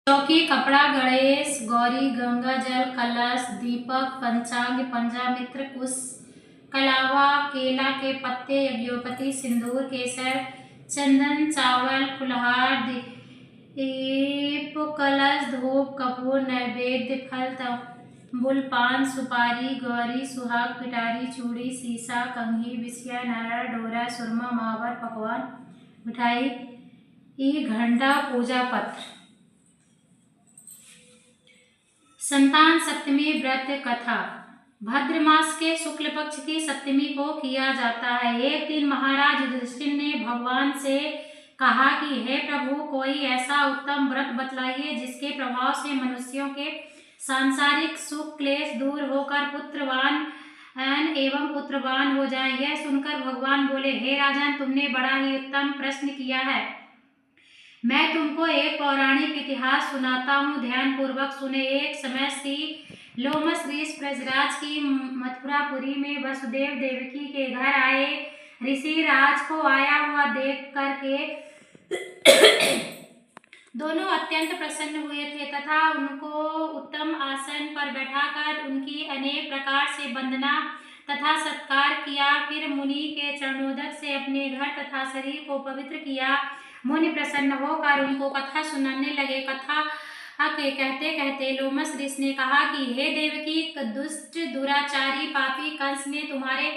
चौकी, कपड़ा, गणेश, गौरी, गंगा जल, कलश, दीपक, पंचांग, पंचामृत, कुश, कलावा, केला के पत्ते, यज्ञोपति, सिंदूर, केसर, चंदन, चावल, कुल्हाड़, दीप, कलश, धूप, कपूर, नैवेद्य, फल, तंबुल, पान, सुपारी, गौरी, सुहाग, पिटारी, चूड़ी, सीसा, कंघी, बिछिया, नारियल, डोरा, सुरमा, मावर, पकवान, मिठाई, घंटा, पूजा पत्र। संतान सप्तमी व्रत कथा। भाद्र मास के शुक्ल पक्ष की सप्तमी को किया जाता है। एक दिन महाराज युधिष्ठिर ने भगवान से कहा कि हे प्रभु, कोई ऐसा उत्तम व्रत बतलाइए जिसके प्रभाव से मनुष्यों के सांसारिक सुख क्लेश दूर होकर पुत्रवान एवं पुत्रवान हो जाएं। यह सुनकर भगवान बोले, हे राजन, तुमने बड़ा ही उत्तम प्रश्न किया है। मैं तुमको एक पौराणिक इतिहास सुनाता हूँ, ध्यान पूर्वक सुने। एक समय श्री लोमस ऋषि ब्रजराज की मथुरापुरी में वसुदेव देवकी के घर आए। ऋषि राज को आया हुआ देख करके दोनों अत्यंत प्रसन्न हुए थे तथा उनको उत्तम आसन पर बैठाकर उनकी अनेक प्रकार से वंदना तथा सत्कार किया। फिर मुनि के चरणोदक से अपने घर तथा शरीर को पवित्र किया। मुनि प्रसन्न होकर उनको कथा सुनाने लगे। कथा के कहते कहते लोमस ऋषि ने कहा कि हे देवकी, दुष्ट दुराचारी पापी कंस ने तुम्हारे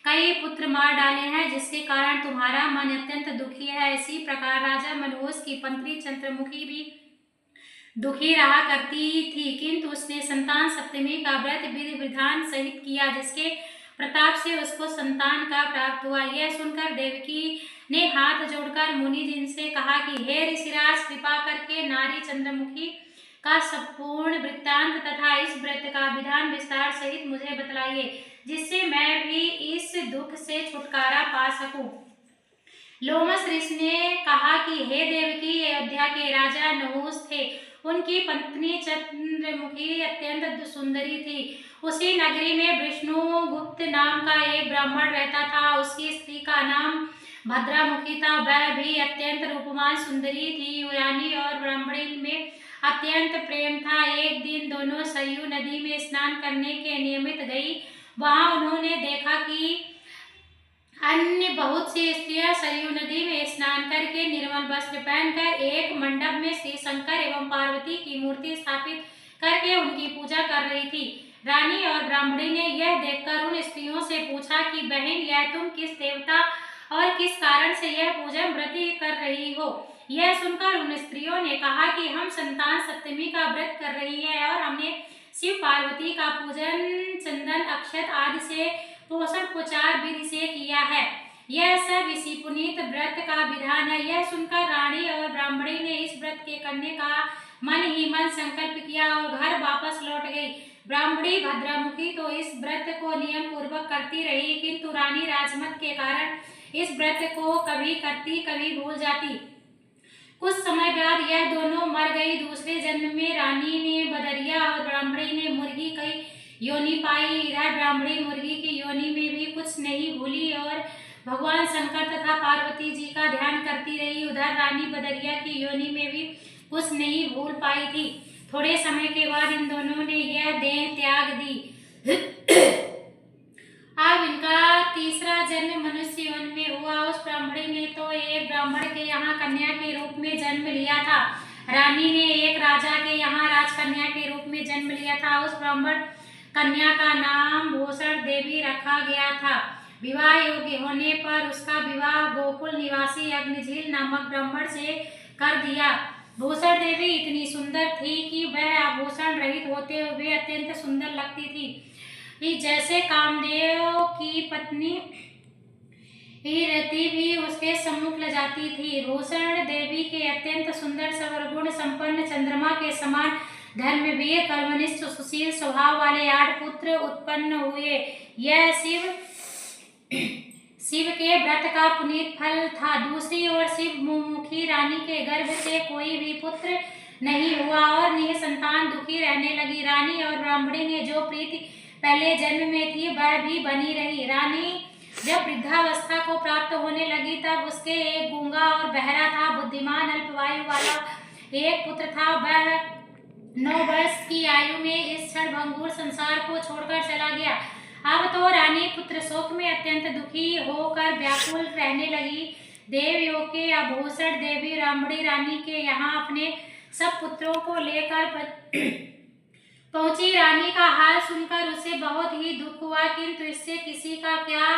कई पुत्र मार डाले हैं, जिसके कारण तुम्हारा मन अत्यंत दुखी है। इसी प्रकार राजा मनोज की पंत्री चंद्रमुखी भी दुखी रहा करती थी, किंतु उसने संतान सप्तमी का व्रत विधि विधान सहित किया, जिसके प्रताप से उसको संतान का प्राप्त हुआ। यह सुनकर देवकी ने हाथ जोड़कर मुनि जी से कहा कि हे ऋषिराज, कृपा करके नारी चंद्रमुखी का संपूर्ण वृत्तांत तथा इस व्रत का विधान विस्तार सहित मुझे बतलाइए, जिससे मैं भी इस दुख से छुटकारा पा सकूं। लोमस ऋषि ने कहा कि हे देवकी, अयोध्या के राजा नहुस थे। उनकी पत्नी चंद्रमुखी अत्यंत सुंदरी थी। उसी नगरी में विष्णुगुप्त नाम का एक ब्राह्मण रहता था। उसकी स्त्री का नाम भद्रामुखी था। वह भी अत्यंत रूपवान सुंदरी थी। रानी और ब्राह्मणी में अत्यंत प्रेम था। एक दिन दोनों सरयू नदी में स्नान करने के नियमित गई। वहां उन्होंने देखा कि अन्य बहुत सी स्त्रियां सरयू नदी में स्नान करके निर्मल वस्त्र पहनकर एक मंडप में श्री शंकर एवं पार्वती की मूर्ति स्थापित करके उनकी पूजा कर रही थी। रानी और ब्राह्मणी ने यह देखकर उन स्त्रियों से पूछा कि बहन, यह तुम किस देवता और किस कारण से यह पूजन व्रत कर रही हो? यह सुनकर उन स्त्रियों ने कहा कि हम संतान सप्तमी का व्रत कर रही है और हमने शिव पार्वती का पूजन चंदन अक्षत आदि से पोषण उपचार विधि से किया है। यह सब इसी पुनीत व्रत का विधान है। यह सुनकर रानी और ब्राह्मणी ने इस व्रत के करने का मन ही मन संकल्प किया और घर वापस लौट गई। ब्राह्मणी भद्रामुखी तो इस व्रत को नियम पूर्वक करती रही, किंतु रानी राजमत के कारण इस व्रत को कभी करती कभी भूल जाती। कुछ समय बाद यह दोनों मर गई। दूसरे जन्म में रानी ने बदरिया और ब्राह्मणी ने मुर्गी कई योनि पाई। इधर ब्राह्मणी मुर्गी की योनि में भी कुछ नहीं भूली और भगवान शंकर तथा पार्वती जी का ध्यान करती रही। उधर रानी बदरिया की योनि में भी कुछ नहीं भूल पाई थी। थोड़े समय के बाद इन दोनों ने यह देह त्याग दी। अब इनका तीसरा जन्म मनुष्य वन में हुआ। उस ब्राह्मणी ने तो एक ब्राह्मण के यहाँ कन्या के रूप में जन्म लिया था। रानी ने एक राजा के यहाँ राजकन्या के रूप में जन्म लिया था। उस ब्राह्मण कन्या का नाम भूषण देवी रखा गया था। विवाह योग्य होने पर उसका विवाह गोकुल निवासी अग्निझील नामक ब्राह्मण से कर दिया। भूषण देवी इतनी सुंदर थी कि वह आभूषण रहित होते हुए अत्यंत सुंदर लगती थी। जैसे कामदेव की पत्नी रति भी उसके सम्मुख ल जाती थी। भूषण देवी के अत्यंत सुंदर सवरगुण संपन्न चंद्रमा के समान धर्मवीर कर्मनिष्ठ सुशील स्वभाव वाले 8 पुत्र उत्पन्न हुए। यह शिव के व्रत का पुनीत फल था। दूसरी ओर शिव मुखी रानी के गर्भ से कोई भी पुत्र नहीं हुआ और निसंतान दुखी रहने लगी। रानी और ब्राह्मणी ने जो प्रीति पहले जन्म में थी वह भी बनी रही। रानी जब वृद्धावस्था को प्राप्त होने लगी तब उसके एक गूंगा और बहरा था। बुद्धिमान अल्पवायु वाला एक पुत्र था। वह 9 वर्ष की आयु में इस क्षणभंगुर संसार को छोड़कर चला गया। अब तो रानी पुत्र शोक में अत्यंत दुखी होकर व्याकुल रहने लगी। देवयोग के आभूषण देवी ब्राह्मणी रानी के यहाँ अपने सब पुत्रों को लेकर पहुंची। रानी का हाल सुनकर उसे बहुत ही दुख हुआ, किंतु इससे किसी का क्या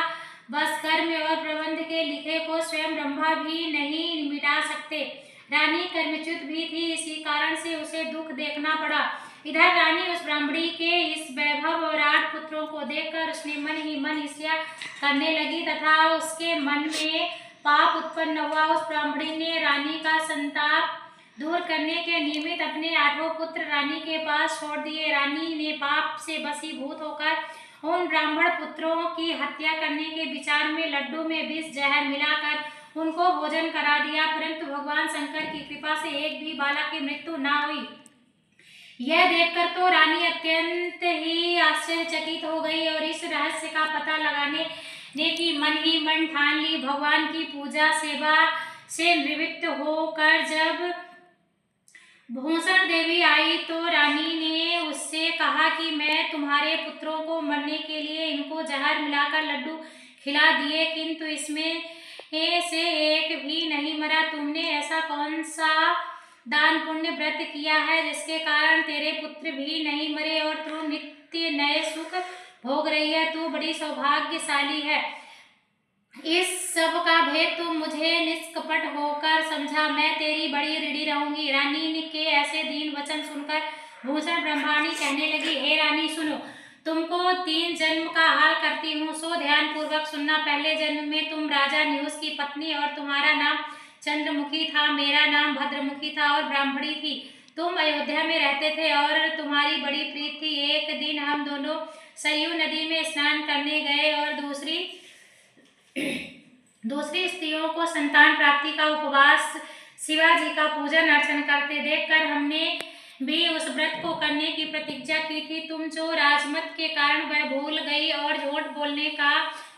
बस। कर्म और प्रबंध के लिखे को स्वयं ब्रह्मा भी नहीं मिटा सकते। रानी कर्मच्युत भी थी, इसी कारण से उसे दुख देखना पड़ा। इधर रानी उस ब्राह्मणी के इस वैभव और 8 पुत्रों को देखकर उसने मन ही मन ईर्ष्या करने लगी तथा उसके मन में पाप उत्पन्न हुआ। उस ब्राह्मणी ने रानी का संताप दूर करने के निमित्त अपने 8 पुत्र रानी के पास छोड़ दिए। रानी ने पाप से वशीभूत होकर उन ब्राह्मण पुत्रों की हत्या करने के विचार में लड्डू में विष जहर मिलाकर उनको भोजन करा दिया, परंतु भगवान शंकर की कृपा से एक भी बालक की मृत्यु न हुई। यह देखकर तो रानी अत्यंत ही आश्चर्यचकित हो गई और इस रहस्य का पता लगाने की मन ही मन ठान ली। भगवान की पूजा सेवा से निवृत्त होकर जब भूषण देवी आई तो रानी ने उससे कहा कि मैं तुम्हारे पुत्रों को मरने के लिए इनको जहर मिलाकर लड्डू खिला दिए, किंतु इसमें से एक भी नहीं मरा। तुमने ऐसा कौन सा दान पुण्य व्रत किया है जिसके कारण तेरे पुत्र भी नहीं मरे और तू नित्य नए सुख भोग रही है? तू बड़ी सौभाग्यशाली है। इस सब का भेद तुम मुझे निष्कपट होकर समझा, मैं तेरी बड़ी ऋणी रहूंगी। रानी के ऐसे दीन वचन सुनकर भूषण ब्रह्माणी कहने लगी, हे रानी सुनो, तुमको 3 जन्म का हाल करती हूँ, सो ध्यान पूर्वक सुनना। पहले जन्म में तुम राजा न्यूस की पत्नी और तुम्हारा नाम चंद्रमुखी था, मेरा नाम भद्रमुखी था और ब्राह्मणी थी। तुम अयोध्या में रहते थे और तुम्हारी बड़ी प्रीत थी। एक दिन हम दोनों सरयू नदी में स्नान करने गए और दूसरी स्त्रियों को संतान प्राप्ति का उपवास शिवाजी का पूजन अर्चन करते देखकर हमने भी उस व्रत को करने की प्रतिज्ञा की थी। तुम जो राजमत के कारण वह भूल गई और झूठ बोलने का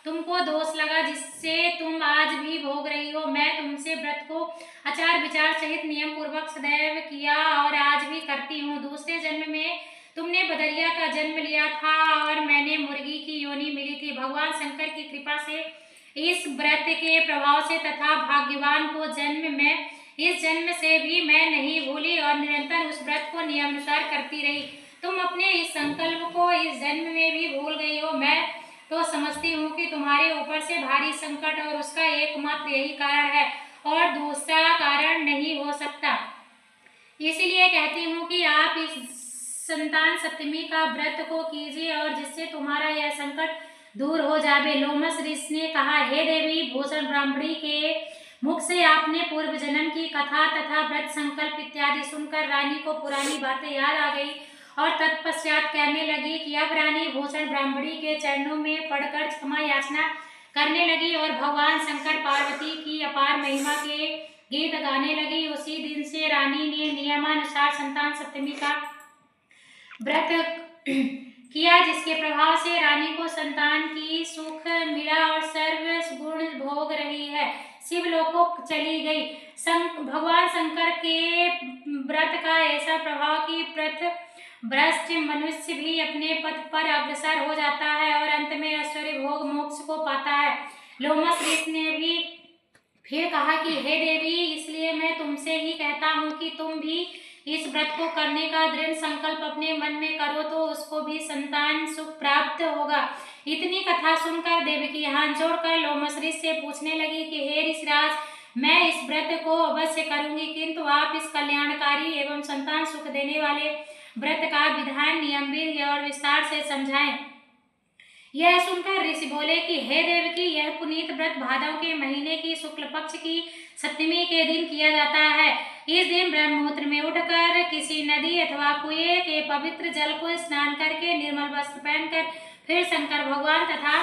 तुमको दोष लगा, जिससे तुम आज भी भोग रही हो। मैं तुमसे व्रत को आचार विचार सहित नियम पूर्वक सदैव किया और आज भी करती हूँ। दूसरे जन्म में तुमने बदरिया का जन्म लिया था और मैंने मुर्गी की योनि मिली थी। भगवान शंकर की कृपा से इस व्रत के प्रभाव से तथा भाग्यवान को इस जन्म से भी मैं नहीं भूली और निरंतर उस व्रत को नियमानुसार करती रही। तुम अपने इस संकल्प को इस जन्म में भी भूल गई हो। मैं तो समझती हूँ कि तुम्हारे ऊपर से भारी संकट और उसका एकमात्र यही कारण है और दूसरा कारण नहीं हो सकता। इसलिए कहती हूँ कि आप इस संतान सप्तमी का व्रत को कीजिए और जिससे तुम्हारा यह संकट दूर हो जावे। लोमस ऋषि ने कहा, हे देवी, भूषण ब्राह्मणी के मुख से आपने पूर्व जन्म की कथा तथा व्रत संकल्प इत्यादि सुनकर रानी को पुरानी बातें याद आ गई और तत्पश्चात कहने लगी कि अब रानी भूषण ब्राह्मणी के चरणों में पड़कर क्षमा याचना करने लगी और भगवान शंकर पार्वती की अपार महिमा के गीत गाने लगी। उसी दिन से रानी ने नियमानुसार संतान सप्तमी का व्रत किया, जिसके प्रभाव से रानी को संतान की सुख मिला और सर्व गुण भोग रही है। शिवलोकों चली गई। भगवान शंकर के व्रत का ऐसा प्रभाव कि भ्रष्ट मनुष्य भी अपने पथ पर अग्रसर हो जाता है और अंत में ऐश्वर्य भोग मोक्ष को पाता है। लोमस ऋषि ने भी फिर कहा कि हे देवी, इसलिए मैं तुमसे ही कहता हूँ कि तुम भी इस व्रत को करने का दृढ़ संकल्प अपने मन में करो तो उसको भी संतान सुख प्राप्त होगा। इतनी कथा सुनकर देवकी हाथ जोड़कर लोमस ऋषि से पूछने लगी कि हे ऋषिराज, मैं इस व्रत को अवश्य करूंगी, किंतु आप इस कल्याणकारी एवं संतान सुख देने वाले व्रत का विधान नियम विधि और विस्तार से समझाएं। यह सुनकर ऋषि बोले कि हे देवकी, यह पुनीत व्रत भादव के महीने की शुक्ल पक्ष की सप्तमी के दिन किया जाता है। इस दिन ब्रह्ममुहूर्त में उठकर किसी नदी अथवा कुएं के पवित्र जल को स्नान करके निर्मल वस्त्र पहनकर फिर शंकर भगवान तथा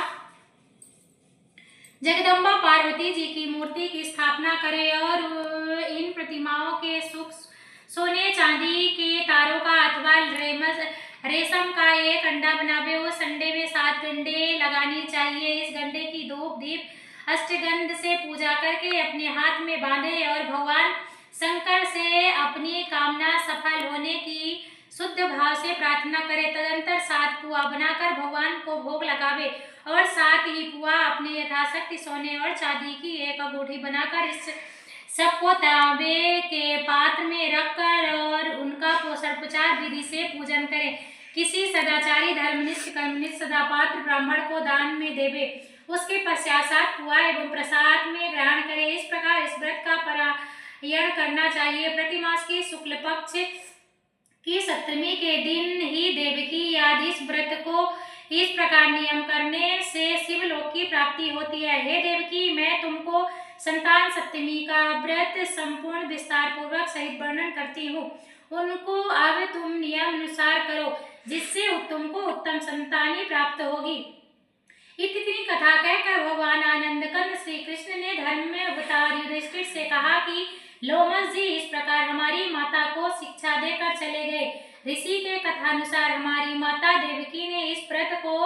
जगदम्बा पार्वती जी की मूर्ति की स्थापना करे और इन प्रतिमाओं के सोने चांदी के तारों का अथवा रेशम का एक अंडा बनावे। उस अंडे में 7 गंडे लगानी चाहिए। इस गंडे की धूप दीप अष्टगंध से पूजा करके अपने हाथ में बांधे और भगवान शंकर से अपनी कामना सफल होने की शुद्ध भाव से प्रार्थना करे। तदंतर 7 पुआ बनाकर भगवान को भोग लगावे और 7 ही पुआ अपने यथाशक्ति सोने और चांदी की एक अंगूठी बनाकर इस सबको तांबे के पात्र में रखकर और उनका पोषणोपचार विधि से पूजन करे। किसी सदाचारी धर्मनिष्ठ कर्मनिष्ठ सदापात्र ब्राह्मण को दान में देवे। उसके पश्चात 7 पुआ एवं प्रसाद में ग्रहण करे। इस प्रकार इस व्रत का पारायण करना चाहिए। प्रतिमास के शुक्ल पक्ष की सप्तमी के दिन ही देवकी आदि इस व्रत को इस प्रकार नियम करने से शिवलोक की प्राप्ति होती है। हे देवकी, मैं तुमको संतान सप्तमी का व्रत संपूर्ण विस्तार पूर्वक सहित वर्णन करती हूँ। उनको अब तुम नियम अनुसार करो, जिससे तुमको उत्तम संतानी प्राप्त होगी। इतनी कथा कहकर भगवान आनंद कंद श्री कृष्ण ने धर्म में अवतार युधिष्ठिर से कहा कि लोमस जी इस प्रकार हमारी माता को शिक्षा देकर चले गए। ऋषि के कथानुसार हमारी माता देवकी ने इस व्रत को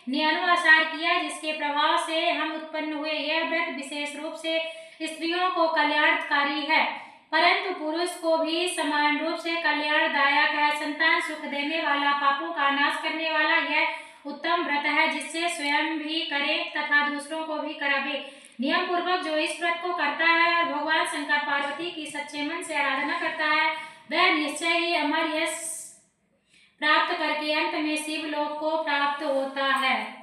नियमानुसार किया, जिसके प्रभाव से हम उत्पन्न हुए। यह व्रत विशेष रूप से स्त्रियों को कल्याणकारी है, परंतु पुरुष को भी समान रूप से कल्याणदायक है। संतान सुख देने वाला, पापों का नाश करने वाला यह उत्तम व्रत है, जिससे स्वयं भी करे तथा दूसरों को भी करावे। नियम पूर्वक जो इस व्रत को करता है और भगवान शंकर पार्वती की सच्चे मन से आराधना करता है, वह निश्चय ही अमर यश प्राप्त करके अंत में शिवलोक को प्राप्त होता है।